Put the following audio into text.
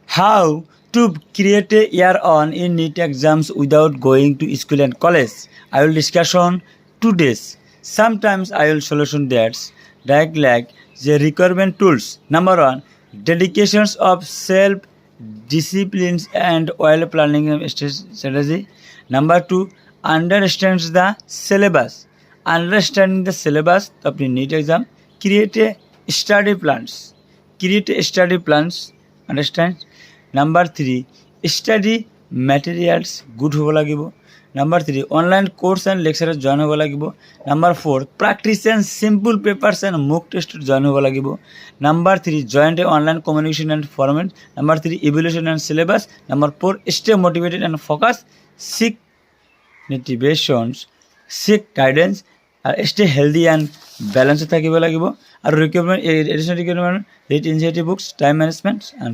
How to create a year on in NEET exams without going to school and college. I will discuss on 2 days. Sometimes I will solution that like the requirement tools. Number one, dedications of self disciplines and well planning strategy. Number two, understands the syllabus. Understanding the syllabus of the NEET exam. Create a study plans. Understand? Number 3, study materials good হ'ব লাগিব. Number 3, online course and lecture join হ'ব লাগিব. Number 4, practice and simple papers and mock test join হ'ব লাগিব. Number 3, join the online communication and format. Number 3, evaluation and syllabus. Number 4, stay motivated and focus. Seek motivations, seek guidance, R stay healthy and balance থাকিব লাগিব. আৰু requirement additional requirement read initiative books, time management and